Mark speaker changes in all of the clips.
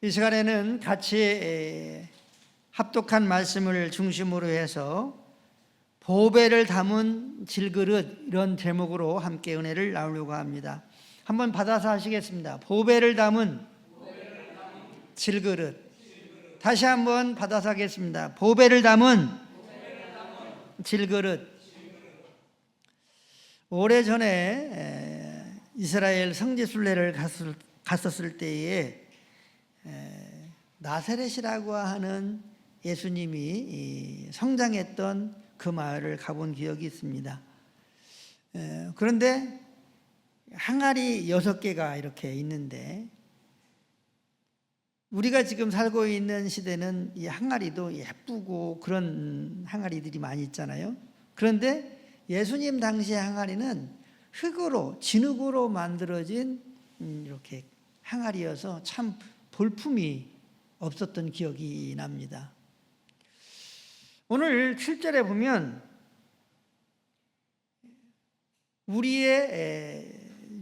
Speaker 1: 이 시간에는 같이 합독한 말씀을 중심으로 해서 보배를 담은 질그릇, 이런 제목으로 함께 은혜를 나누려고 합니다. 한번 받아서 하시겠습니다. 보배를 담은 질그릇. 다시 한번 받아서 하겠습니다. 보배를 담은 질그릇. 오래전에 이스라엘 성지순례를 갔었을 때에 나사렛이라고 하는 예수님이 성장했던 그 마을을 가본 기억이 있습니다. 그런데 항아리 6개가 이렇게 있는데, 우리가 지금 살고 있는 시대는 이 항아리도 예쁘고 그런 항아리들이 많이 있잖아요. 그런데 예수님 당시의 항아리는 흙으로, 진흙으로 만들어진 이렇게 항아리여서 참 볼품이 없었던 기억이 납니다. 오늘 7절에 보면 우리의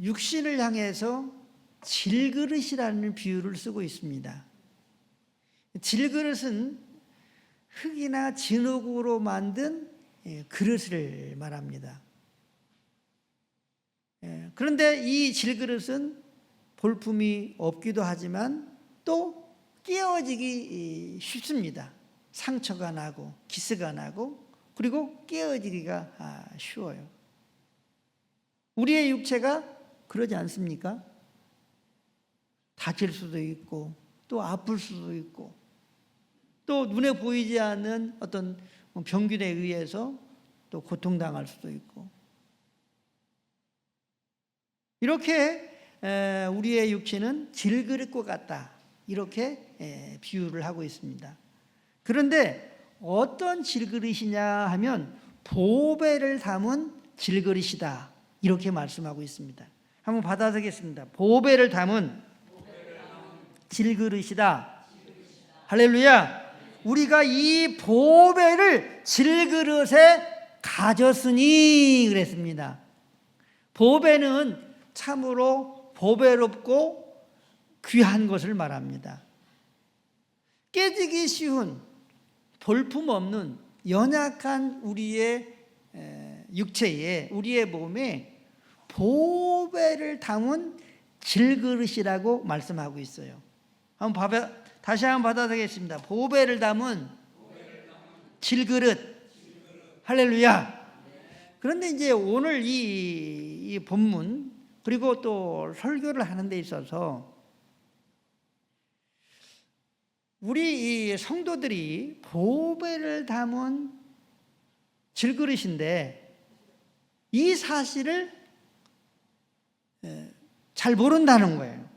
Speaker 1: 육신을 향해서 질그릇이라는 비유를 쓰고 있습니다. 질그릇은 흙이나 진흙으로 만든 그릇을 말합니다. 그런데 이 질그릇은 볼품이 없기도 하지만 또 깨어지기 쉽습니다. 상처가 나고 기스가 나고 그리고 깨어지기가 쉬워요. 우리의 육체가 그러지 않습니까? 다칠 수도 있고 또 아플 수도 있고 또 눈에 보이지 않는 어떤 병균에 의해서 또 고통당할 수도 있고, 이렇게 우리의 육체는 질그릇과 같다, 이렇게 비유를 하고 있습니다. 그런데 어떤 질그릇이냐 하면 보배를 담은 질그릇이다, 이렇게 말씀하고 있습니다. 한번 받아보겠습니다. 보배를 담은 질그릇이다. 할렐루야. 우리가 이 보배를 질그릇에 가졌으니 그랬습니다. 보배는 참으로 보배롭고 귀한 것을 말합니다. 깨지기 쉬운, 볼품없는 연약한 우리의 육체에, 우리의 몸에 보배를 담은 질그릇이라고 말씀하고 있어요. 다시 한번 받아보겠습니다. 보배를 담은 질그릇. 할렐루야. 그런데 이제 오늘 이 본문, 그리고 또 설교를 하는 데 있어서 우리 이 성도들이 보배를 담은 질그릇인데 이 사실을 잘 모른다는 거예요.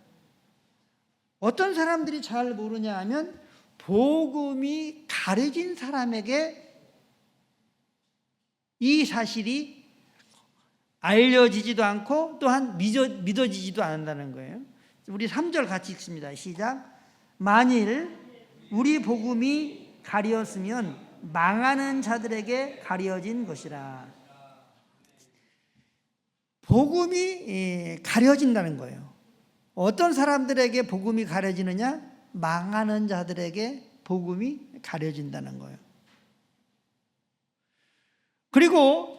Speaker 1: 어떤 사람들이 잘 모르냐 하면 복음이 가려진 사람에게 이 사실이 알려지지도 않고 또한 믿어지지도 않는다는 거예요. 우리 3절 같이 읽습니다. 시작. 만일 우리 복음이 가려졌으면 망하는 자들에게 가려진 것이라. 복음이 가려진다는 거예요. 어떤 사람들에게 복음이 가려지느냐? 망하는 자들에게 복음이 가려진다는 거예요. 그리고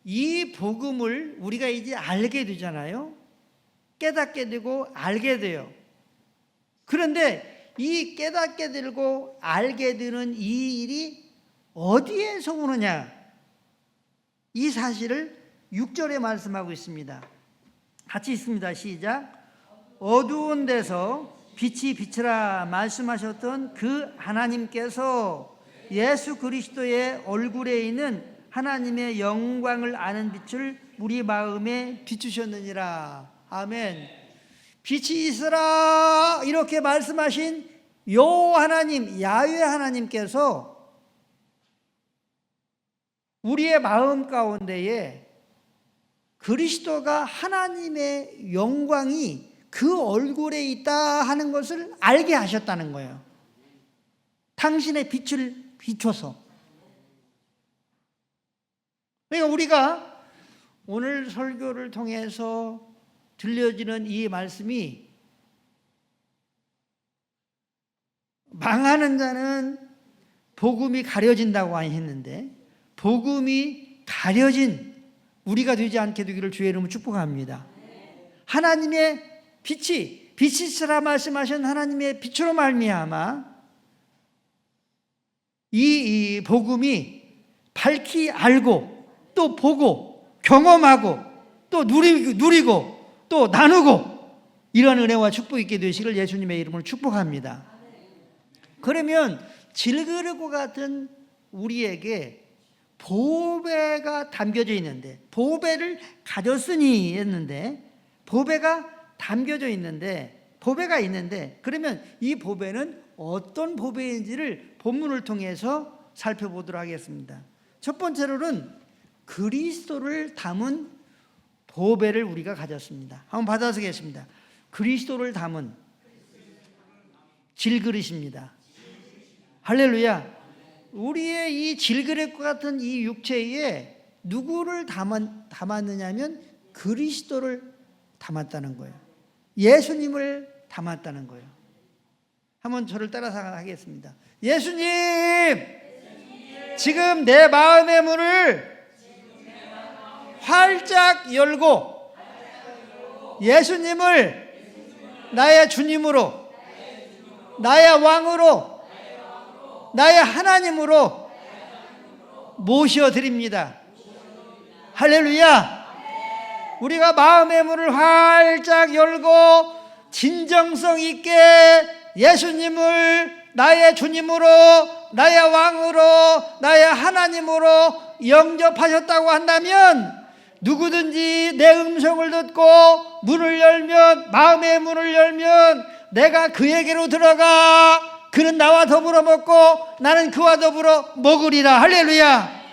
Speaker 1: 이 복음을 우리가 이제 알게 되잖아요. 깨닫게 되고 알게 돼요. 그런데 이 깨닫게 되고 알게 되는 이 일이 어디에서 오느냐? 이 사실을 6절에 말씀하고 있습니다. 같이 읽습니다. 시작. 어두운 데서 빛이 비치라 말씀하셨던 그 하나님께서 예수 그리스도의 얼굴에 있는 하나님의 영광을 아는 빛을 우리 마음에 비추셨느니라. 아멘. 빛이 있으라 이렇게 말씀하신 요 하나님, 야훼 하나님께서 우리의 마음 가운데에 그리스도가 하나님의 영광이 그 얼굴에 있다 하는 것을 알게 하셨다는 거예요. 당신의 빛을 비춰서. 그러니까 우리가 오늘 설교를 통해서 들려지는 이 말씀이 망하는 자는 복음이 가려진다고 했는데 복음이 가려진 우리가 되지 않게 되기를 주의 이름으로 축복합니다. 하나님의 빛이시라 말씀하신 하나님의 빛으로 말미암아 이 복음이 밝히 알고 또 보고 경험하고 또 누리고 또 나누고 이런 은혜와 축복이 있게 되시기를 예수님의 이름으로 축복합니다. 그러면 질그릇과 같은 우리에게 보배가 담겨져 있는데 보배를 가졌으니 했는데 보배가 담겨져 있는데 보배가 있는데 그러면 이 보배는 어떤 보배인지를 본문을 통해서 살펴보도록 하겠습니다. 첫 번째로는 그리스도를 담은 보배를 우리가 가졌습니다. 한번 받아서겠습니다. 그리스도를 담은 질그릇입니다. 할렐루야. 우리의 이 질그릇과 같은 이 육체에 누구를 담았느냐 하면 그리스도를 담았다는 거예요. 예수님을 담았다는 거예요. 한번 저를 따라서 하겠습니다. 예수님! 지금 내 마음의 문을 활짝 열고 예수님을 나의 주님으로 나의 왕으로 나의 하나님으로 모셔드립니다. 할렐루야. 우리가 마음의 문을 활짝 열고 진정성 있게 예수님을 나의 주님으로 나의 왕으로 나의 하나님으로 영접하셨다고 한다면 누구든지 내 음성을 듣고 문을 열면 마음의 문을 열면 내가 그에게로 들어가 그는 나와 더불어 먹고 나는 그와 더불어 먹으리라. 할렐루야.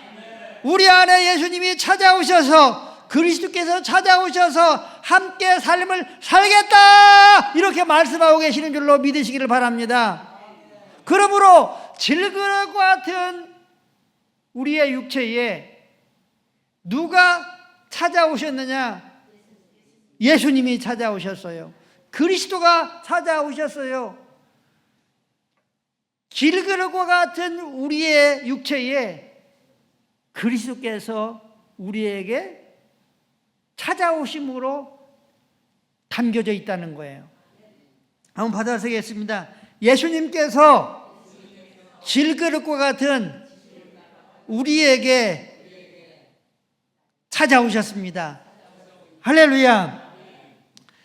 Speaker 1: 우리 안에 예수님이 찾아오셔서 그리스도께서 찾아오셔서 함께 삶을 살겠다 이렇게 말씀하고 계시는 줄로 믿으시기를 바랍니다. 그러므로 질그릇과 같은 우리의 육체에 누가 찾아오셨느냐? 예수님이 찾아오셨어요. 그리스도가 찾아오셨어요. 질그릇과 같은 우리의 육체에 그리스도께서 우리에게 찾아오심으로 담겨져 있다는 거예요. 한번 받아서겠습니다. 예수님께서 질그릇과 같은 우리에게 찾아오셨습니다. 할렐루야.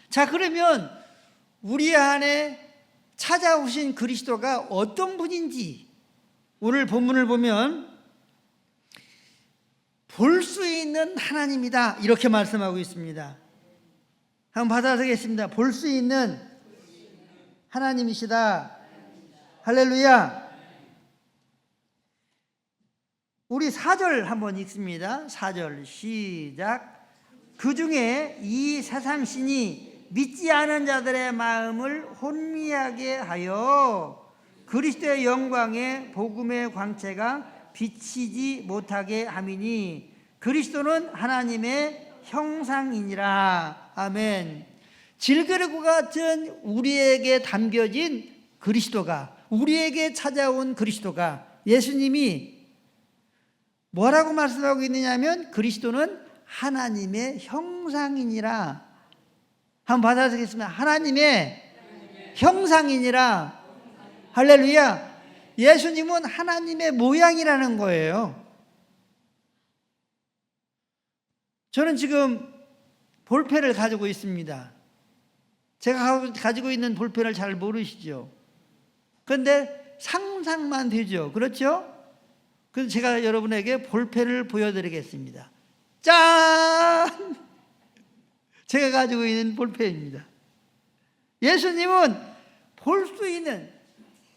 Speaker 1: 자, 그러면 우리 안에 찾아오신 그리스도가 어떤 분인지 오늘 본문을 보면 볼 수 있는 하나님이다 이렇게 말씀하고 있습니다. 한번 받아서겠습니다. 볼 수 있는 하나님이시다. 할렐루야. 우리 4절 한번 읽습니다. 4절 시작. 그 중에 이 세상 신이 믿지 않은 자들의 마음을 혼미하게 하여 그리스도의 영광의 복음의 광채가 비치지 못하게 함이니 그리스도는 하나님의 형상이니라. 아멘. 질그릇과 같은 우리에게 담겨진 그리스도가 우리에게 찾아온 그리스도가 예수님이 뭐라고 말씀하고 있느냐면 그리스도는 하나님의 형상이니라. 한번 받아주겠습니다. 하나님의 형상이니라. 할렐루야. 예수님은 하나님의 모양이라는 거예요. 저는 지금 볼펜을 가지고 있습니다. 제가 가지고 있는 볼펜을 잘 모르시죠? 그런데 상상만 되죠. 그렇죠? 그래서 제가 여러분에게 볼펜을 보여드리겠습니다. 짠! 제가 가지고 있는 볼펜입니다. 예수님은 볼 수 있는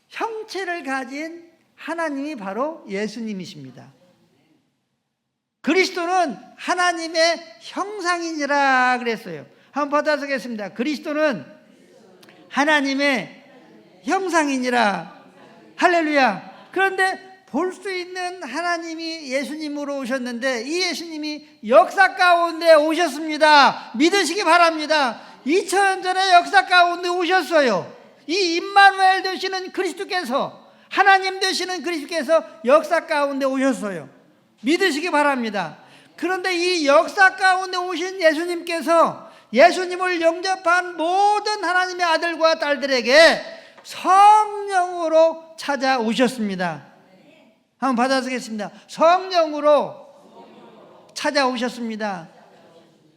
Speaker 1: 형체를 가진 하나님이 바로 예수님이십니다. 그리스도는 하나님의 형상이니라 그랬어요. 한번 받아서겠습니다. 그리스도는 하나님의 형상이니라. 할렐루야. 그런데 볼 수 있는 하나님이 예수님으로 오셨는데 이 예수님이 역사 가운데 오셨습니다. 믿으시기 바랍니다. 2000년 전에 역사 가운데 오셨어요. 이 임마누엘 되시는 그리스도께서, 하나님 되시는 그리스도께서 역사 가운데 오셨어요. 믿으시기 바랍니다. 그런데 이 역사 가운데 오신 예수님께서 예수님을 영접한 모든 하나님의 아들과 딸들에게 성령으로 찾아오셨습니다. 한번 받아쓰겠습니다. 성령으로 찾아오셨습니다.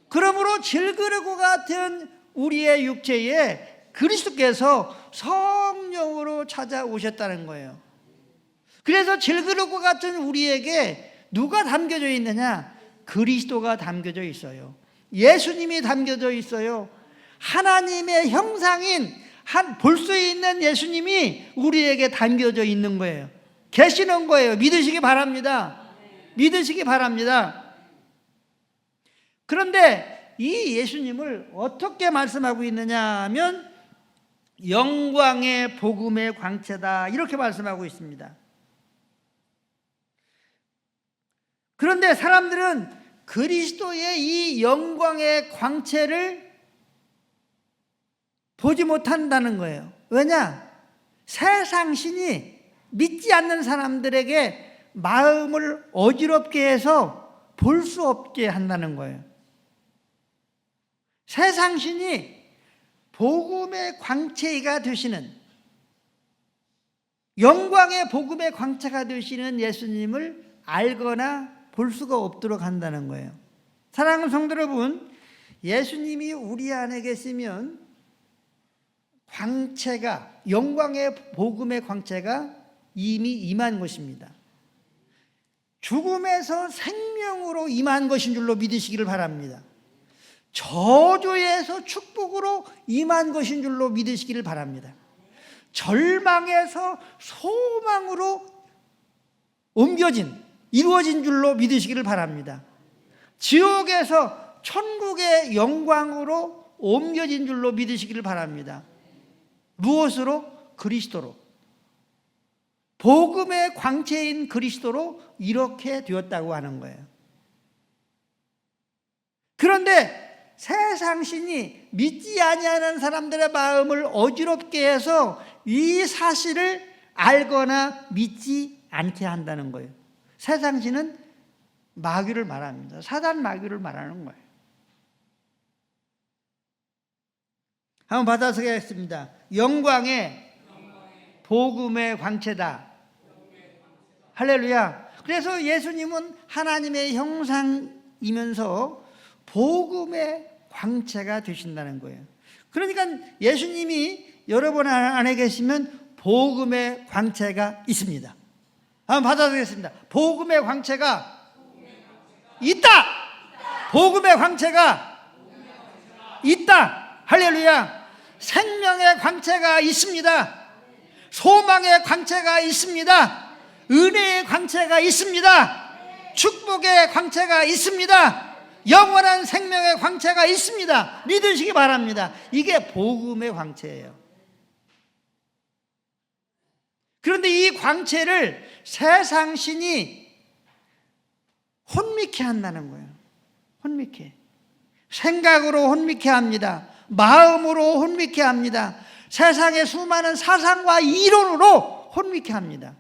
Speaker 1: 그러므로 질그릇과 같은 우리의 육체에 그리스도께서 성령으로 찾아오셨다는 거예요. 그래서 질그릇과 같은 우리에게 누가 담겨져 있느냐? 그리스도가 담겨져 있어요. 예수님이 담겨져 있어요. 하나님의 형상인 볼 수 있는 예수님이 우리에게 담겨져 있는 거예요. 계시는 거예요. 믿으시기 바랍니다. 믿으시기 바랍니다. 그런데 이 예수님을 어떻게 말씀하고 있느냐 하면 영광의 복음의 광채다, 이렇게 말씀하고 있습니다. 그런데 사람들은 그리스도의 이 영광의 광채를 보지 못한다는 거예요. 왜냐? 세상신이 믿지 않는 사람들에게 마음을 어지럽게 해서 볼 수 없게 한다는 거예요. 세상신이 복음의 광채가 되시는, 영광의 복음의 광채가 되시는 예수님을 알거나 볼 수가 없도록 한다는 거예요. 사랑하는 성도 여러분, 예수님이 우리 안에 계시면 광채가, 영광의 복음의 광채가 이미 임한 것입니다. 죽음에서 생명으로 임한 것인 줄로 믿으시기를 바랍니다. 저주에서 축복으로 임한 것인 줄로 믿으시기를 바랍니다. 절망에서 소망으로 이루어진 줄로 믿으시기를 바랍니다. 지옥에서 천국의 영광으로 옮겨진 줄로 믿으시기를 바랍니다. 무엇으로? 그리스도로. 복음의 광채인 그리스도로 이렇게 되었다고 하는 거예요. 그런데 세상신이 믿지 아니하는 사람들의 마음을 어지럽게 해서 이 사실을 알거나 믿지 않게 한다는 거예요. 세상신은 마귀를 말합니다. 사단 마귀를 말하는 거예요. 한번 받아서겠습니다. 영광의 복음의 광채다. 할렐루야. 그래서 예수님은 하나님의 형상이면서 복음의 광채가 되신다는 거예요. 그러니까 예수님이 여러분 안에 계시면 복음의 광채가 있습니다. 한번 받아보겠습니다. 복음의 광채가 있다. 복음의 광채가 있다. 할렐루야. 생명의 광채가 있습니다. 소망의 광채가 있습니다. 은혜의 광채가 있습니다. 축복의 광채가 있습니다. 영원한 생명의 광채가 있습니다. 믿으시기 바랍니다. 이게 복음의 광채예요. 그런데 이 광채를 세상신이 혼미케 한다는 거예요. 혼미케. 생각으로 혼미케 합니다. 마음으로 혼미케 합니다. 세상의 수많은 사상과 이론으로 혼미케 합니다.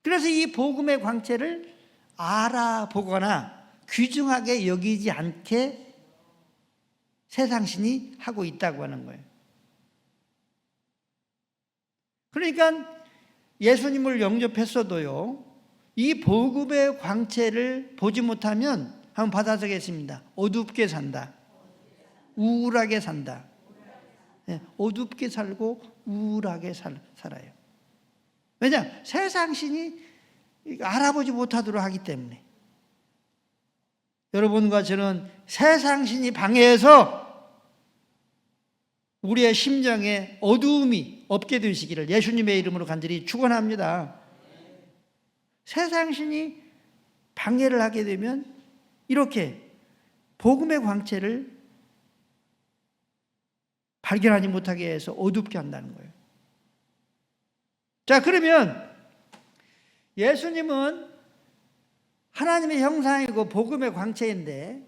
Speaker 1: 그래서 이 복음의 광채를 알아보거나 귀중하게 여기지 않게 세상신이 하고 있다고 하는 거예요. 그러니까 예수님을 영접했어도요, 이 복음의 광채를 보지 못하면 한번 받아서겠습니다. 어둡게 산다. 우울하게 산다. 네, 어둡게 살고 우울하게 살아요. 왜냐? 세상신이 알아보지 못하도록 하기 때문에. 여러분과 저는 세상신이 방해해서 우리의 심정에 어두움이 없게 되시기를 예수님의 이름으로 간절히 축원합니다. 세상신이 방해를 하게 되면 이렇게 복음의 광채를 발견하지 못하게 해서 어둡게 한다는 거예요. 자, 그러면 예수님은 하나님의 형상이고 복음의 광채인데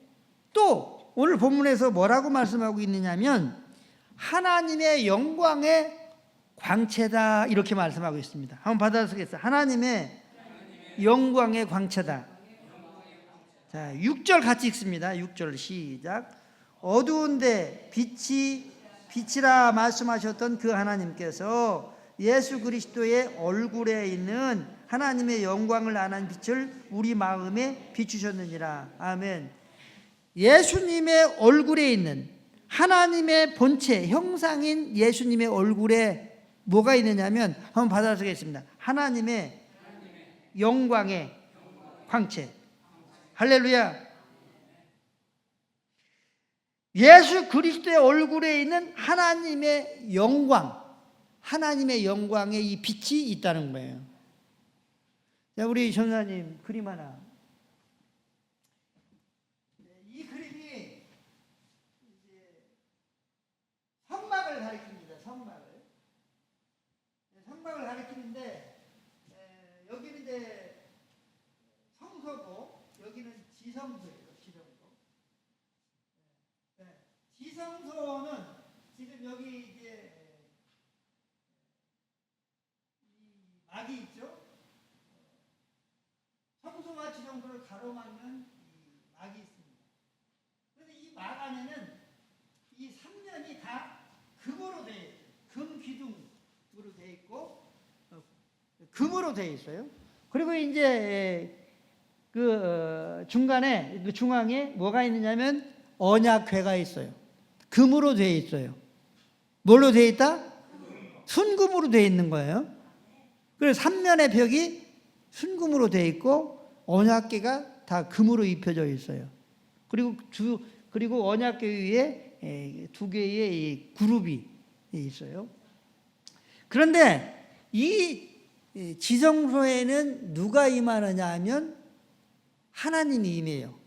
Speaker 1: 또 오늘 본문에서 뭐라고 말씀하고 있느냐면 하나님의 영광의 광채다 이렇게 말씀하고 있습니다. 한번 받아쓰겠어요. 하나님의 영광의 광채다. 자, 6절 같이 읽습니다. 6절 시작. 어두운데 빛이라 말씀하셨던 그 하나님께서 예수 그리스도의 얼굴에 있는 하나님의 영광을 아는 빛을 우리 마음에 비추셨느니라. 아멘. 예수님의 얼굴에 있는 하나님의 본체, 형상인 예수님의 얼굴에 뭐가 있느냐면 한번 받아쓰겠습니다. 하나님의 영광의 광채. 할렐루야. 예수 그리스도의 얼굴에 있는 하나님의 영광, 하나님의 영광의 이 빛이 있다는 거예요. 자, 우리 전사님 그림 하나. 이 그림이 성막을 가리킵니다. 성막을 가리키는데 여기는 이제 성소고 여기는 지성소예요. 지성소는 지금 여기 이제 이 막이 있죠. 성소와 지성소를 가로막는 이 막이 있습니다. 그런데 이 막 안에는 이 3면이 다 금으로 되어 있어요. 금 기둥으로 되어 있고 금으로 되어 있어요. 그리고 이제 그 중간에 그 중앙에 뭐가 있느냐면 언약궤가 있어요. 금으로 되어 있어요. 뭘로 되어 있다? 순금으로 되어 있는 거예요. 그래서 3면의 벽이 순금으로 되어 있고 언약궤가 다 금으로 입혀져 있어요. 그리고 언약궤 위에 2개의 이 그룹이 있어요. 그런데 이 지성소에는 누가 임하느냐 하면 하나님이 임해요.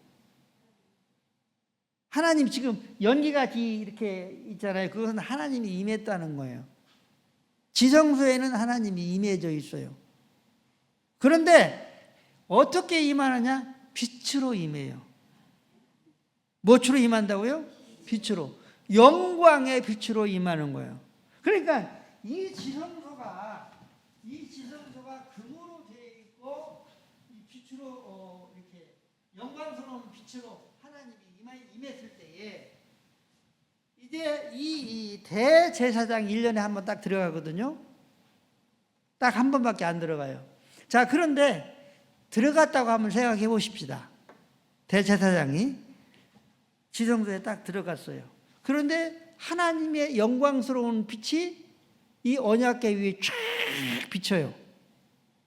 Speaker 1: 하나님 지금 연기가 이렇게 있잖아요. 그것은 하나님이 임했다는 거예요. 지성소에는 하나님이 임해져 있어요. 그런데 어떻게 임하느냐? 빛으로 임해요. 무엇으로 임한다고요? 빛으로. 영광의 빛으로 임하는 거예요. 그러니까 이 지성소가 금으로 되어 있고 이 빛으로 이렇게 영광스러운 빛으로 하나님이 임했을 때에 이제 이 대제사장 1년에 한 번 딱 들어가거든요. 딱 한 번밖에 안 들어가요. 자, 그런데 들어갔다고 한번 생각해 보십시다. 대제사장이 지성소에 딱 들어갔어요. 그런데 하나님의 영광스러운 빛이 이 언약궤 위에 쫙 비쳐요.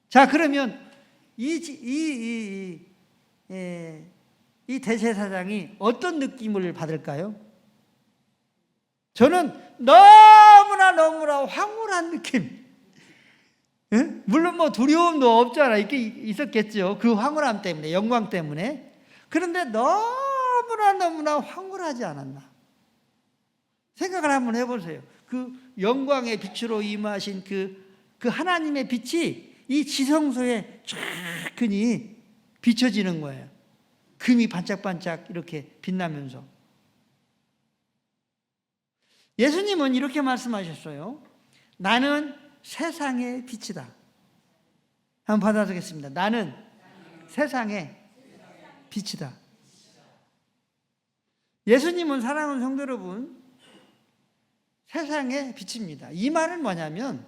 Speaker 1: 자, 그러면 이 대제사장이 어떤 느낌을 받을까요? 저는 너무나 황홀한 느낌. 예? 물론 뭐 두려움도 없잖아. 이렇게 있었겠죠. 그 황홀함 때문에, 영광 때문에. 그런데 너무나 황홀하지 않았나? 생각을 한번 해보세요. 그 영광의 빛으로 임하신 그 하나님의 빛이 이 지성소에 쫙 비춰지는 거예요. 금이 반짝반짝 이렇게 빛나면서. 예수님은 이렇게 말씀하셨어요. 나는 세상의 빛이다. 한번 받아보겠습니다. 나는 세상의 빛이다. 예수님은 사랑하는 성도 여러분, 세상의 빛입니다. 이 말은 뭐냐면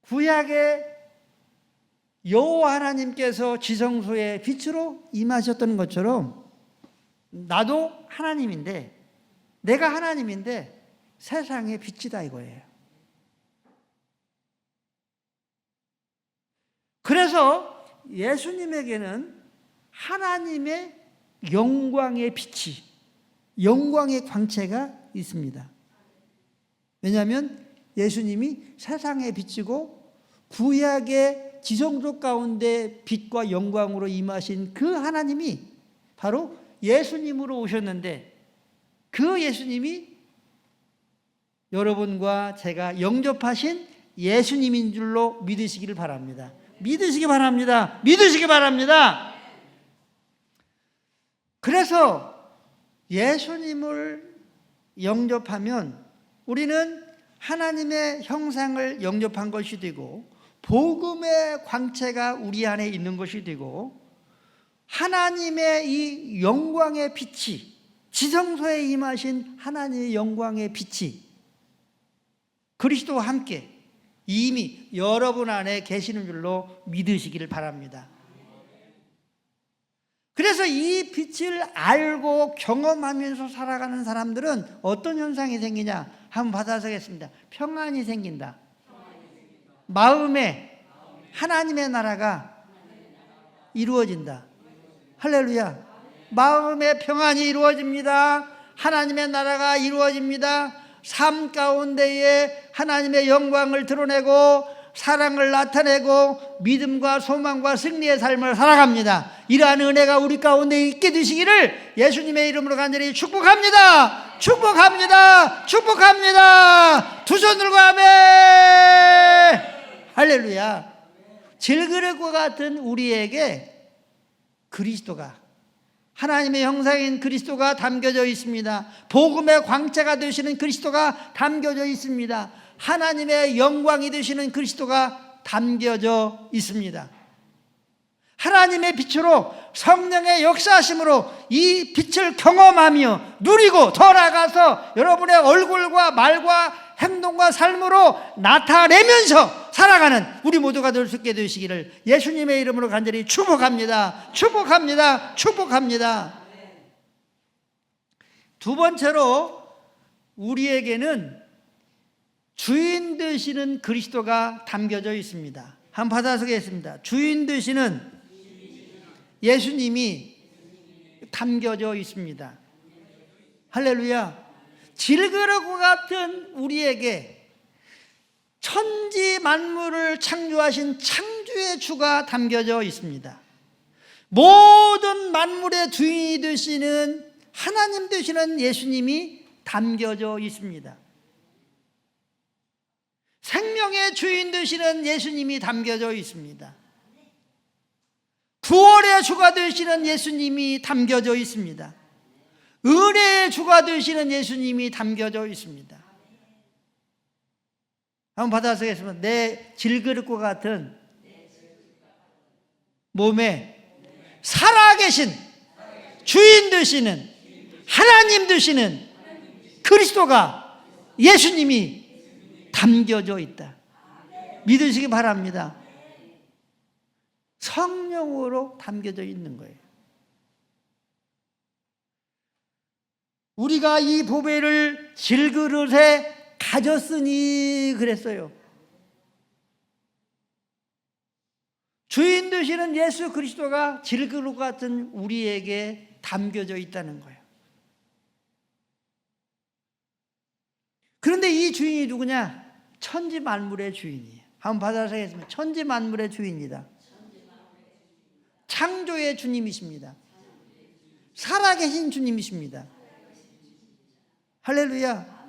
Speaker 1: 구약의 여호와 하나님께서 지성소에 빛으로 임하셨던 것처럼 나도 하나님인데, 내가 하나님인데 세상의 빛이다 이거예요. 그래서 예수님에게는 하나님의 영광의 빛이, 영광의 광채가 있습니다. 왜냐하면 예수님이 세상의 빛이고 구약의 지성소 가운데 빛과 영광으로 임하신 그 하나님이 바로 예수님으로 오셨는데, 그 예수님이 여러분과 제가 영접하신 예수님인 줄로 믿으시기를 바랍니다. 믿으시기 바랍니다. 믿으시기 바랍니다. 그래서 예수님을 영접하면 우리는 하나님의 형상을 영접한 것이 되고 복음의 광채가 우리 안에 있는 것이 되고 하나님의 이 영광의 빛이, 지성소에 임하신 하나님의 영광의 빛이 그리스도와 함께 이미 여러분 안에 계시는 줄로 믿으시기를 바랍니다. 그래서 이 빛을 알고 경험하면서 살아가는 사람들은 어떤 현상이 생기냐? 한번 받아서겠습니다. 평안이 생긴다. 마음에 하나님의 나라가 이루어진다. 할렐루야. 마음의 평안이 이루어집니다. 하나님의 나라가 이루어집니다. 삶 가운데에 하나님의 영광을 드러내고 사랑을 나타내고 믿음과 소망과 승리의 삶을 살아갑니다. 이러한 은혜가 우리 가운데 있게 되시기를 예수님의 이름으로 간절히 축복합니다. 축복합니다. 축복합니다. 두 손 들고 아멘. 할렐루야. 질그릇과 같은 우리에게 그리스도가, 하나님의 형상인 그리스도가 담겨져 있습니다. 복음의 광채가 되시는 그리스도가 담겨져 있습니다. 하나님의 영광이 되시는 그리스도가 담겨져 있습니다. 하나님의 빛으로 성령의 역사하심으로 이 빛을 경험하며 누리고 더 나아가서 여러분의 얼굴과 말과 행동과 삶으로 나타내면서 살아가는 우리 모두가 될 수 있게 되시기를 예수님의 이름으로 간절히 축복합니다. 축복합니다. 축복합니다. 두 번째로 우리에게는 주인 되시는 그리스도가 담겨져 있습니다. 한번 받아서겠습니다. 주인 되시는 예수님이 담겨져 있습니다. 할렐루야. 질그릇과 같은 우리에게 천지 만물을 창조하신 창조의 주가 담겨져 있습니다. 모든 만물의 주인이 되시는 하나님 되시는 예수님이 담겨져 있습니다. 생명의 주인 되시는 예수님이 담겨져 있습니다. 구원의 주가 되시는 예수님이 담겨져 있습니다. 은혜의 주가 되시는 예수님이 담겨져 있습니다. 한번 받아서겠습니다. 내 질그릇과 같은 몸에 살아계신 주인 되시는 하나님 되시는 그리스도가 예수님이 담겨져 있다. 믿으시기 바랍니다. 성령으로 담겨져 있는 거예요. 우리가 이 보배를 질그릇에 가졌으니 그랬어요. 주인 되시는 예수 그리스도가 질그릇 같은 우리에게 담겨져 있다는 거예요. 그런데 이 주인이 누구냐? 천지 만물의 주인이에요. 한번 받아서 하겠습니다. 천지 만물의 주인이다. 창조의 주님이십니다. 살아계신 주님이십니다. 할렐루야.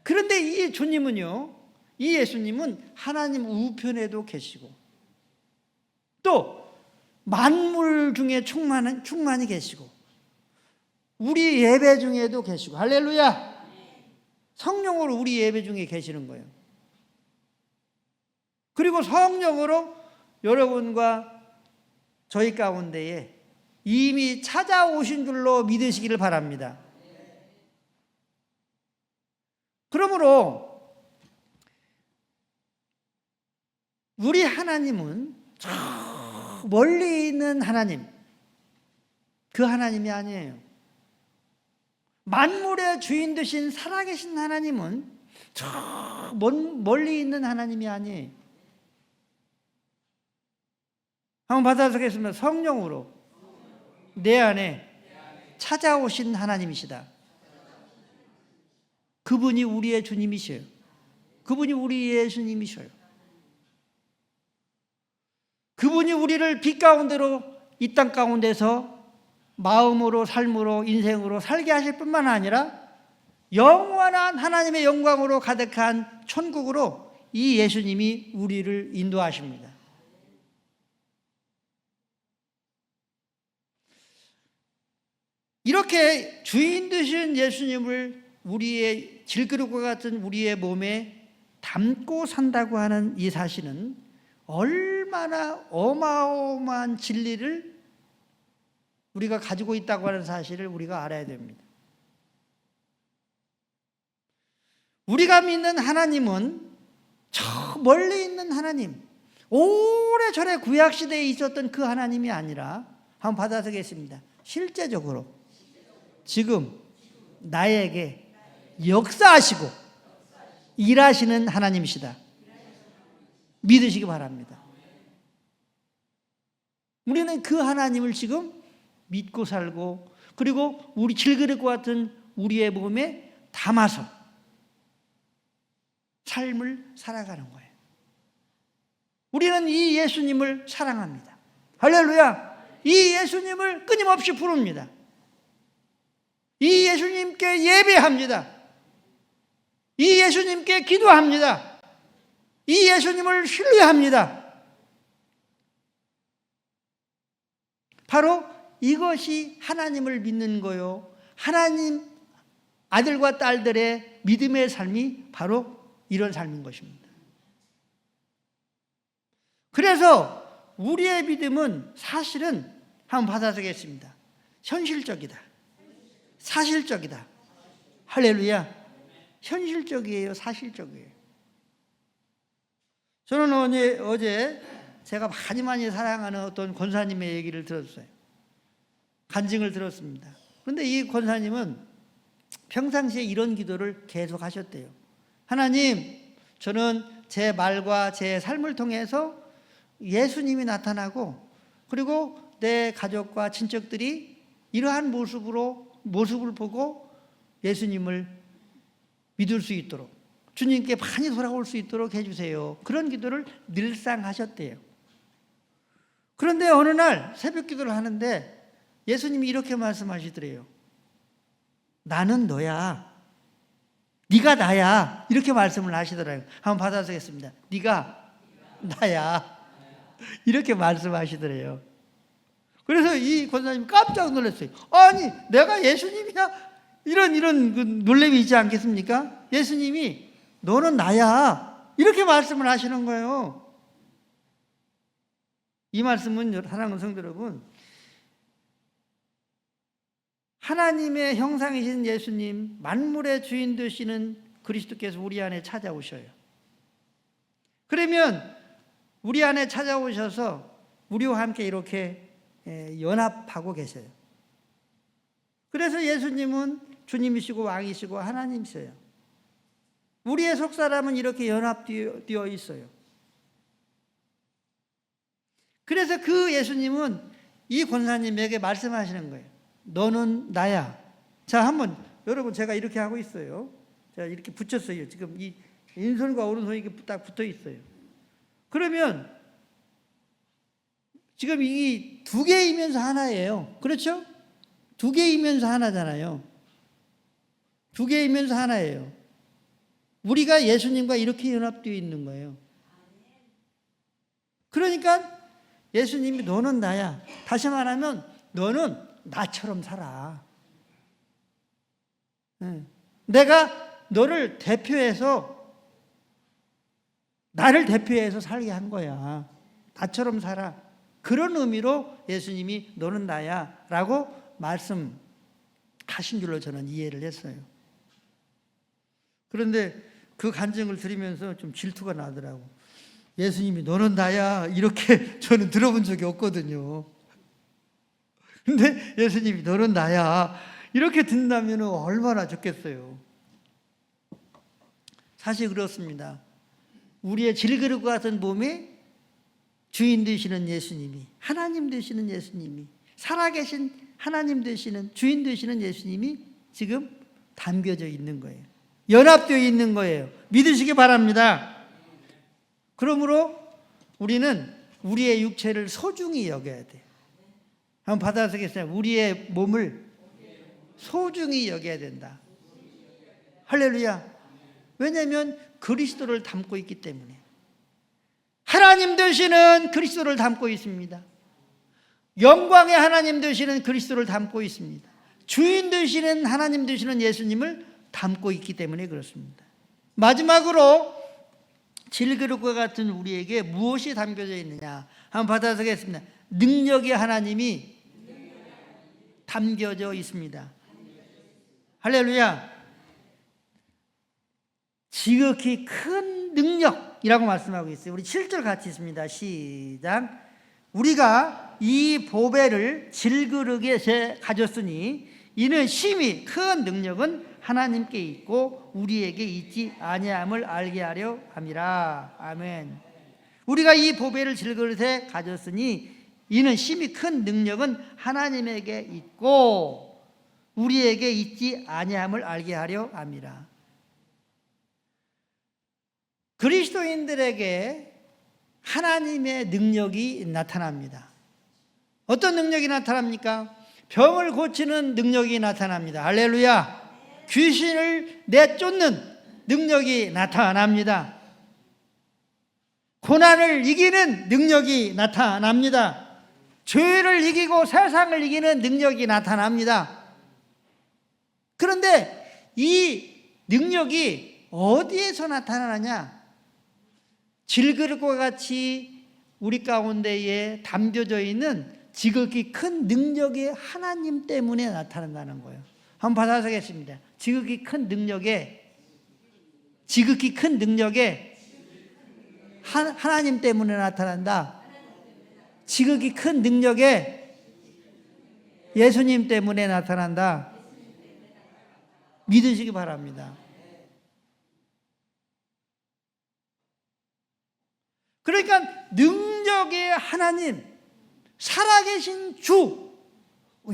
Speaker 1: 그런데 이 주님은요, 이 예수님은 하나님 우편에도 계시고 또 만물 중에 충만히 계시고 우리 예배 중에도 계시고, 할렐루야. 성령으로 우리 예배 중에 계시는 거예요. 그리고 성령으로 여러분과 저희 가운데에 이미 찾아오신 줄로 믿으시기를 바랍니다. 그러므로 우리 하나님은 저 멀리 있는 하나님, 그 하나님이 아니에요. 만물의 주인 되신 살아계신 하나님은 저 멀리 있는 하나님이 아니에요. 한번 받아보겠습니다. 성령으로 내 안에 찾아오신 하나님이시다. 그분이 우리의 주님이셔요. 그분이 우리의 예수님이셔요. 그분이 우리를 빛 가운데로 이 땅 가운데서 마음으로 삶으로 인생으로 살게 하실 뿐만 아니라 영원한 하나님의 영광으로 가득한 천국으로 이 예수님이 우리를 인도하십니다. 이렇게 주인 되신 예수님을 우리의 질그릇과 같은 우리의 몸에 담고 산다고 하는 이 사실은 얼마나 어마어마한 진리를 우리가 가지고 있다고 하는 사실을 우리가 알아야 됩니다. 우리가 믿는 하나님은 저 멀리 있는 하나님, 오래전에 구약시대에 있었던 그 하나님이 아니라 한번 받아서겠습니다. 실제적으로 지금 나에게 역사하시고 일하시는 하나님이시다. 믿으시기 바랍니다. 우리는 그 하나님을 지금 믿고 살고, 그리고 우리 질그릇과 같은 우리의 몸에 담아서 삶을 살아가는 거예요. 우리는 이 예수님을 사랑합니다. 할렐루야! 이 예수님을 끊임없이 부릅니다. 이 예수님께 예배합니다. 이 예수님께 기도합니다. 이 예수님을 신뢰합니다. 바로 이것이 하나님을 믿는 거요, 하나님 아들과 딸들의 믿음의 삶이 바로 이런 삶인 것입니다. 그래서 우리의 믿음은 사실은 한번 받아서겠습니다. 현실적이다. 사실적이다. 할렐루야. 현실적이에요. 사실적이에요. 저는 어제 제가 많이 사랑하는 어떤 권사님의 얘기를 들었어요. 간증을 들었습니다. 그런데 이 권사님은 평상시에 이런 기도를 계속 하셨대요. 하나님, 저는 제 말과 제 삶을 통해서 예수님이 나타나고, 그리고 내 가족과 친척들이 이러한 모습을 보고 예수님을 믿을 수 있도록, 주님께 많이 돌아올 수 있도록 해주세요. 그런 기도를 늘상 하셨대요. 그런데 어느 날 새벽 기도를 하는데 예수님이 이렇게 말씀하시더래요. 나는 너야. 네가 나야. 이렇게 말씀을 하시더라고요. 한번 받아보겠습니다. 네가 나야. 이렇게 말씀하시더래요. 그래서 이 권사님 깜짝 놀랐어요. 아니, 내가 예수님이야? 이런 그 놀람이 있지 않겠습니까? 예수님이 너는 나야. 이렇게 말씀을 하시는 거예요. 이 말씀은 사랑하는 성도 여러분, 하나님의 형상이신 예수님, 만물의 주인 되시는 그리스도께서 우리 안에 찾아오셔요. 그러면 우리 안에 찾아오셔서 우리와 함께 이렇게 연합하고 계세요. 그래서 예수님은 주님이시고 왕이시고 하나님이세요. 우리의 속사람은 이렇게 연합되어 있어요. 그래서 그 예수님은 이 권사님에게 말씀하시는 거예요. 너는 나야. 자, 한번 여러분, 제가 이렇게 하고 있어요. 제가 이렇게 붙였어요. 지금 이 왼손과 오른손이 이렇게 딱 붙어 있어요. 그러면 지금 이 두 개이면서 하나예요. 그렇죠? 두 개이면서 하나잖아요. 두 개이면서 하나예요. 우리가 예수님과 이렇게 연합되어 있는 거예요. 그러니까 예수님이 너는 나야. 다시 말하면 너는 나처럼 살아. 내가 너를 대표해서, 나를 대표해서 살게 한 거야. 나처럼 살아. 그런 의미로 예수님이 너는 나야 라고 말씀하신 줄로 저는 이해를 했어요. 그런데 그 간증을 들으면서 좀 질투가 나더라고. 예수님이 너는 나야 이렇게 저는 들어본 적이 없거든요. 근데 예수님이 너는 나야 이렇게 듣는다면 얼마나 좋겠어요. 사실 그렇습니다. 우리의 질그릇과 같은 몸에 주인 되시는 예수님이, 하나님 되시는 예수님이, 살아계신 하나님 되시는, 주인 되시는 예수님이 지금 담겨져 있는 거예요. 연합되어 있는 거예요. 믿으시기 바랍니다. 그러므로 우리는 우리의 육체를 소중히 여겨야 돼요. 한번 받아서겠어요. 우리의 몸을 소중히 여겨야 된다. 할렐루야. 왜냐하면 그리스도를 담고 있기 때문에. 하나님 되시는 그리스도를 담고 있습니다. 영광의 하나님 되시는 그리스도를 담고 있습니다. 주인 되시는 하나님 되시는 예수님을 담고 있기 때문에 그렇습니다. 마지막으로 질그릇과 같은 우리에게 무엇이 담겨져 있느냐 한번 받아보겠습니다. 능력이 하나님이 담겨져 있습니다. 할렐루야. 지극히 큰 능력이라고 말씀하고 있어요. 우리 7절 같이 있습니다. 시작. 우리가 이 보배를 질그릇에 가졌으니 이는 심히 큰 능력은 하나님께 있고 우리에게 있지 아니함을 알게 하려 함이라. 아멘. 우리가 이 보배를 질그릇에 가졌으니 이는 심히 큰 능력은 하나님에게 있고 우리에게 있지 아니함을 알게 하려 함이라. 그리스도인들에게 하나님의 능력이 나타납니다. 어떤 능력이 나타납니까? 병을 고치는 능력이 나타납니다. 할렐루야. 귀신을 내쫓는 능력이 나타납니다. 고난을 이기는 능력이 나타납니다. 죄를 이기고 세상을 이기는 능력이 나타납니다. 그런데 이 능력이 어디에서 나타나느냐? 질그릇과 같이 우리 가운데에 담겨져 있는 지극히 큰 능력이 하나님 때문에 나타난다는 거예요. 한번 받아서겠습니다. 지극히 큰 능력에 하나님 때문에 나타난다. 지극히 큰 능력에 예수님 때문에 나타난다. 믿으시기 바랍니다. 그러니까 능력의 하나님, 살아계신 주,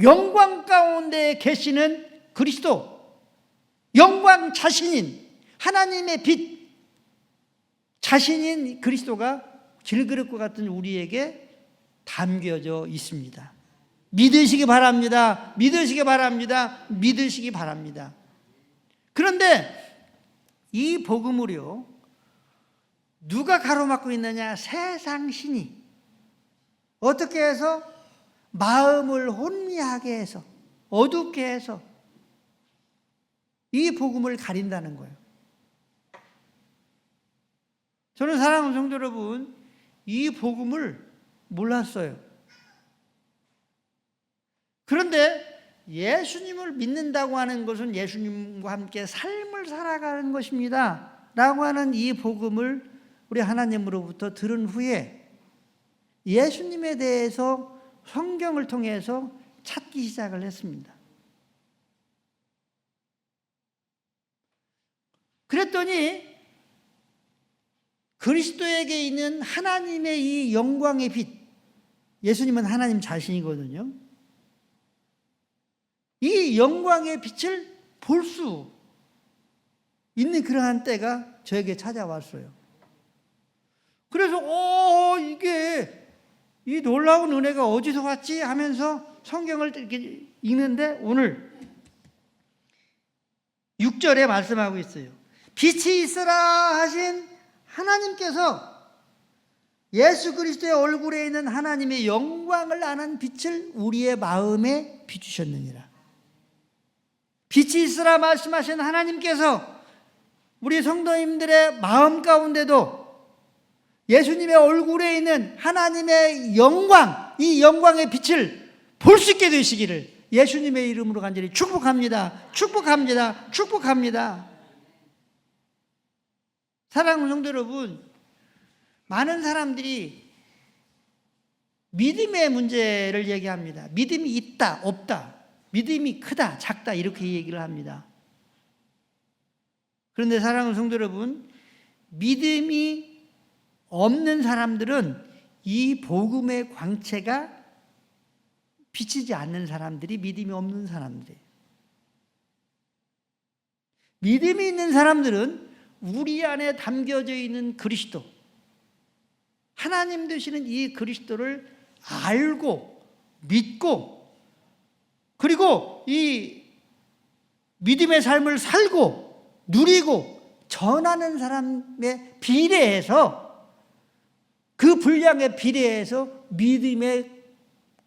Speaker 1: 영광 가운데 계시는 그리스도, 영광 자신인 하나님의 빛 자신인 그리스도가 질그릇과 같은 우리에게 담겨져 있습니다. 믿으시기 바랍니다. 믿으시기 바랍니다. 믿으시기 바랍니다. 그런데 이 복음을요, 누가 가로막고 있느냐? 세상 신이 어떻게 해서 마음을 혼미하게 해서 어둡게 해서 이 복음을 가린다는 거예요. 저는 사랑하는 성도 여러분, 이 복음을 몰랐어요. 그런데 예수님을 믿는다고 하는 것은 예수님과 함께 삶을 살아가는 것입니다 라고 하는 이 복음을 우리 하나님으로부터 들은 후에 예수님에 대해서 성경을 통해서 찾기 시작을 했습니다. 그랬더니 그리스도에게 있는 하나님의 이 영광의 빛, 예수님은 하나님 자신이거든요. 이 영광의 빛을 볼 수 있는 그러한 때가 저에게 찾아왔어요. 그래서 이게 이 놀라운 은혜가 어디서 왔지 하면서 성경을 이렇게 읽는데 오늘 6절에 말씀하고 있어요. 빛이 있으라 하신 하나님께서 예수 그리스도의 얼굴에 있는 하나님의 영광을 아는 빛을 우리의 마음에 비추셨느니라. 빛이 있으라 말씀하신 하나님께서 우리 성도님들의 마음 가운데도 예수님의 얼굴에 있는 하나님의 영광, 이 영광의 빛을 볼 수 있게 되시기를 예수님의 이름으로 간절히 축복합니다. 축복합니다. 축복합니다. 사랑하는 성도 여러분, 많은 사람들이 믿음의 문제를 얘기합니다. 믿음이 있다, 없다, 믿음이 크다, 작다 이렇게 얘기를 합니다. 그런데 사랑하는 성도 여러분, 믿음이 없는 사람들은 이 복음의 광채가 비치지 않는 사람들이 믿음이 없는 사람들이에요. 믿음이 있는 사람들은 우리 안에 담겨져 있는 그리스도, 하나님 되시는 이 그리스도를 알고 믿고 그리고 이 믿음의 삶을 살고 누리고 전하는 사람의 비례해서 그 분량에 비례해서 믿음의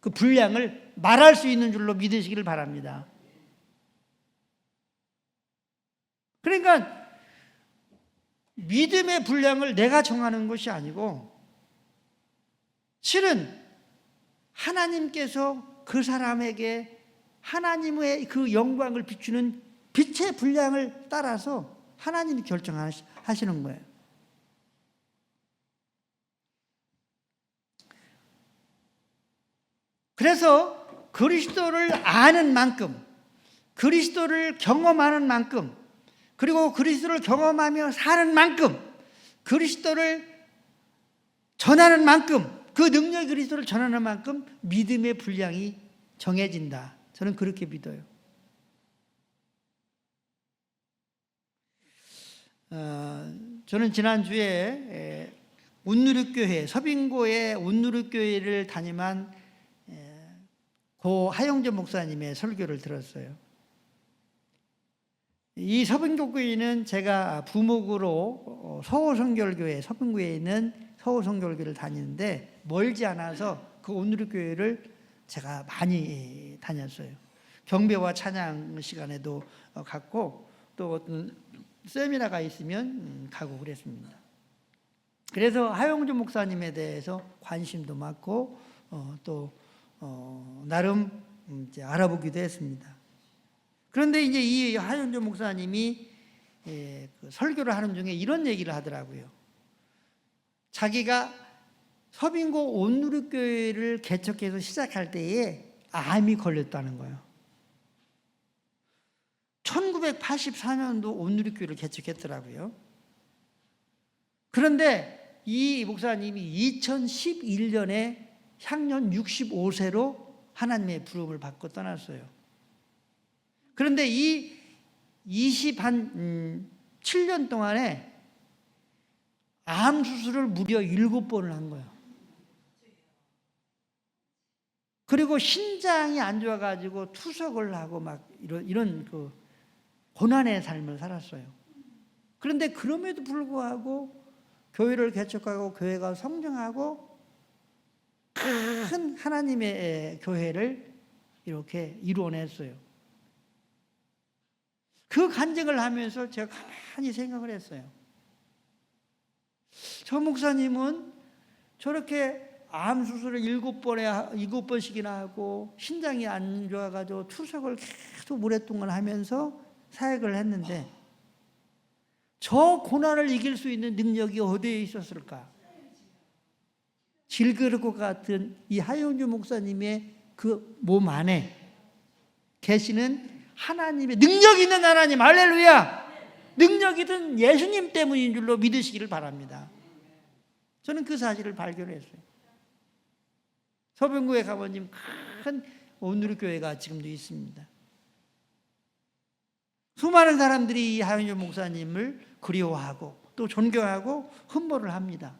Speaker 1: 그 분량을 말할 수 있는 줄로 믿으시기를 바랍니다. 그러니까 믿음의 분량을 내가 정하는 것이 아니고 실은 하나님께서 그 사람에게 하나님의 그 영광을 비추는 빛의 분량을 따라서 하나님이 결정하시는 거예요. 그래서 그리스도를 아는 만큼, 그리스도를 경험하는 만큼, 그리고 그리스도를 경험하며 사는 만큼, 그리스도를 전하는 만큼, 그 능력의 그리스도를 전하는 만큼 믿음의 분량이 정해진다. 저는 그렇게 믿어요. 저는 지난주에 운누리교회, 서빙고의 운누리교회를 담임한 고 하영재 목사님의 설교를 들었어요. 이 서빙고교회는 제가 부목으로 서호성결교회, 서빙고에 있는 서호성결교회를 다니는데 멀지 않아서 그 운누리교회를 제가 많이 다녔어요. 경배와 찬양 시간에도 갔고 또 어떤 세미나가 있으면 가고 그랬습니다. 그래서 하영주 목사님에 대해서 관심도 많고 또 나름 이제 알아보기도 했습니다. 그런데 이제 이 하영주 목사님이 그 설교를 하는 중에 이런 얘기를 하더라고요. 자기가 서빙고 온누리교회를 개척해서 시작할 때에 암이 걸렸다는 거예요. 1984년도 온누리교회를 개척했더라고요. 그런데 이 목사님이 2011년에 향년 65세로 하나님의 부름을 받고 떠났어요. 그런데 이 7년 동안에 암 수술을 무려 7번을 한 거예요. 그리고 신장이 안 좋아가지고 투석을 하고 막 이런 그 고난의 삶을 살았어요. 그런데 그럼에도 불구하고 교회를 개척하고 교회가 성장하고 큰 하나님의 교회를 이렇게 이루어냈어요. 그 간증을 하면서 제가 가만히 생각을 했어요. 저 목사님은 저렇게 암 수술을 7번씩이나 하고 신장이 안 좋아가지고 투석을 계속 오랫동안 하면서 사역을 했는데 저 고난을 이길 수 있는 능력이 어디에 있었을까? 질그릇과 같은 이 하영주 목사님의 그 몸 안에 계시는 하나님의 능력 있는 하나님, 할렐루야! 능력이든 예수님 때문인 줄로 믿으시기를 바랍니다. 저는 그 사실을 발견했어요. 서병구에 가보니 큰 온누리교회가 지금도 있습니다. 수많은 사람들이 이 하영주 목사님을 그리워하고 또 존경하고 흠모를 합니다.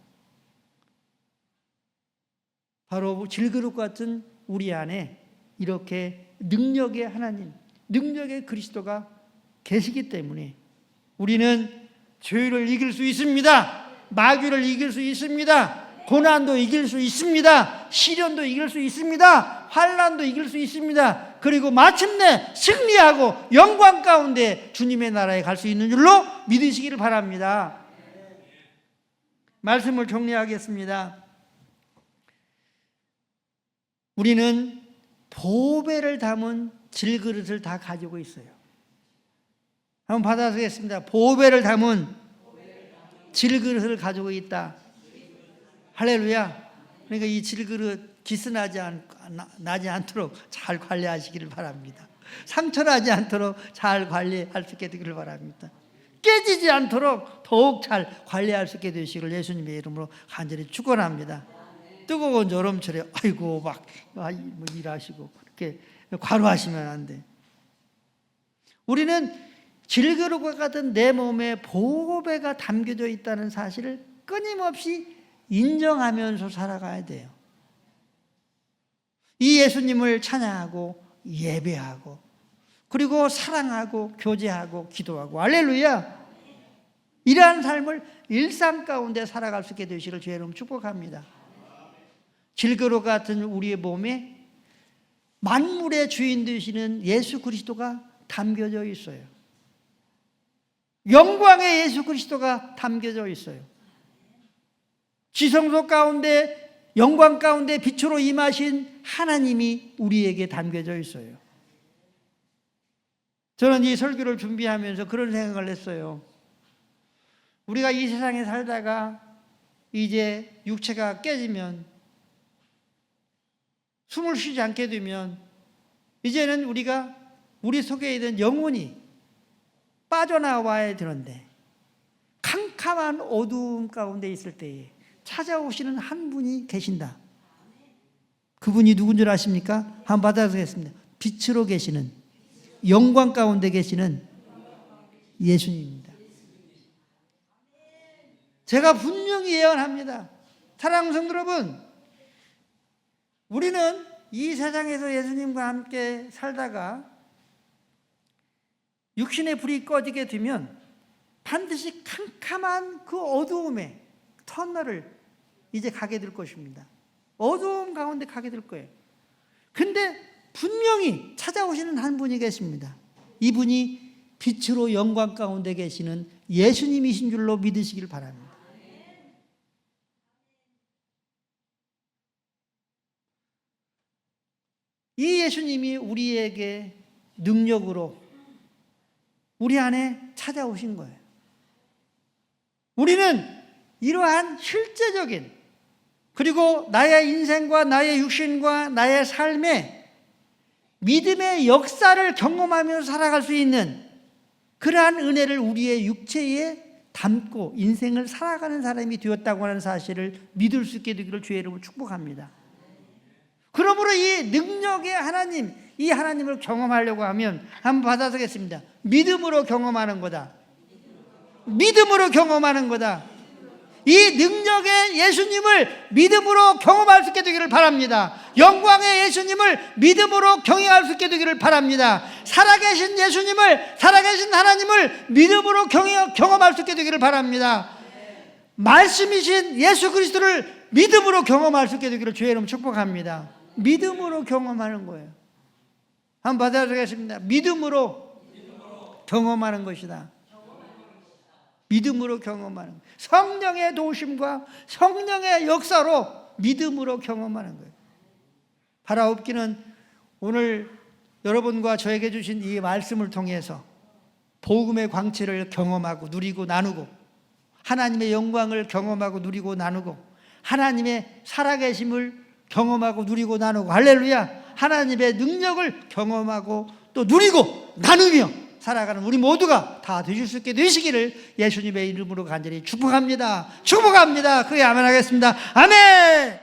Speaker 1: 바로 질그릇 같은 우리 안에 이렇게 능력의 하나님, 능력의 그리스도가 계시기 때문에 우리는 죄를 이길 수 있습니다. 마귀를 이길 수 있습니다. 고난도 이길 수 있습니다. 시련도 이길 수 있습니다. 환난도 이길 수 있습니다. 그리고 마침내 승리하고 영광 가운데 주님의 나라에 갈 수 있는 줄로 믿으시기를 바랍니다. 말씀을 정리하겠습니다. 우리는 보배를 담은 질그릇을 다 가지고 있어요. 한번 받아보겠습니다. 보배를 담은 질그릇을 가지고 있다. 할렐루야. 그러니까 이 질그릇 기스나지 않도록 잘 관리하시기를 바랍니다. 상처나지 않도록 잘 관리할 수 있게 되기를 바랍니다. 깨지지 않도록 더욱 잘 관리할 수 있게 되시기를 예수님의 이름으로 간절히 축원합니다. 뜨거운 여름철에 아이고 막 일하시고 그렇게 과로하시면 안 돼. 우리는 질그릇과 같은 내 몸에 보배가 담겨져 있다는 사실을 끊임없이 인정하면서 살아가야 돼요. 이 예수님을 찬양하고 예배하고 그리고 사랑하고 교제하고 기도하고 할렐루야. 이러한 삶을 일상 가운데 살아갈 수 있게 되시기를 주의 이름으로 축복합니다. 질그릇 같은 우리의 몸에 만물의 주인 되시는 예수 그리스도가 담겨져 있어요. 영광의 예수 그리스도가 담겨져 있어요. 지성소 가운데 영광 가운데 빛으로 임하신 하나님이 우리에게 담겨져 있어요. 저는 이 설교를 준비하면서 그런 생각을 했어요. 우리가 이 세상에 살다가 이제 육체가 깨지면, 숨을 쉬지 않게 되면 이제는 우리 속에 있는 영혼이 빠져나와야 되는데, 캄캄한 어두움 가운데 있을 때에 찾아오시는 한 분이 계신다. 그분이 누군 줄 아십니까? 한번 받아보겠습니다. 빛으로 계시는, 영광 가운데 계시는 예수님입니다. 제가 분명히 예언합니다. 사랑하는 성도 여러분, 우리는 이 세상에서 예수님과 함께 살다가 육신의 불이 꺼지게 되면 반드시 캄캄한 그 어두움의 터널을 이제 가게 될 것입니다. 어두움 가운데 가게 될 거예요. 근데 분명히 찾아오시는 한 분이 계십니다. 이분이 빛으로 영광 가운데 계시는 예수님이신 줄로 믿으시길 바랍니다. 이 예수님이 우리에게 능력으로 우리 안에 찾아오신 거예요. 우리는 이러한 실제적인, 그리고 나의 인생과 나의 육신과 나의 삶에 믿음의 역사를 경험하면서 살아갈 수 있는 그러한 은혜를 우리의 육체에 담고 인생을 살아가는 사람이 되었다고 하는 사실을 믿을 수 있게 되기를 주의 이름으로 축복합니다. 그러므로 이 능력의 하나님, 이 하나님을 경험하려고 하면 한번 받아서겠습니다. 믿음으로 경험하는 거다. 믿음으로 경험하는 거다. 이 능력의 예수님을 믿음으로 경험할 수 있게 되기를 바랍니다. 영광의 예수님을 믿음으로 경외할 수 있게 되기를 바랍니다. 살아계신 예수님을, 살아계신 하나님을 믿음으로 경험할 수 있게 되기를 바랍니다. 말씀이신 예수 그리스도를 믿음으로 경험할 수 있게 되기를 주의 이름으로 축복합니다. 믿음으로 경험하는 거예요. 한번 받아주겠습니다. 믿음으로 경험하는 것이다. 믿음으로 경험하는 거예요. 성령의 도우심과 성령의 역사로 믿음으로 경험하는 거예요. 바라옵기는 오늘 여러분과 저에게 주신 이 말씀을 통해서 복음의 광채를 경험하고 누리고 나누고, 하나님의 영광을 경험하고 누리고 나누고, 하나님의 살아계심을 경험하고 누리고 나누고, 할렐루야, 하나님의 능력을 경험하고 또 누리고 나누며 살아가는 우리 모두가 다 되실 수 있게 되시기를 예수님의 이름으로 간절히 축복합니다. 축복합니다. 그게 아멘 하겠습니다. 아멘.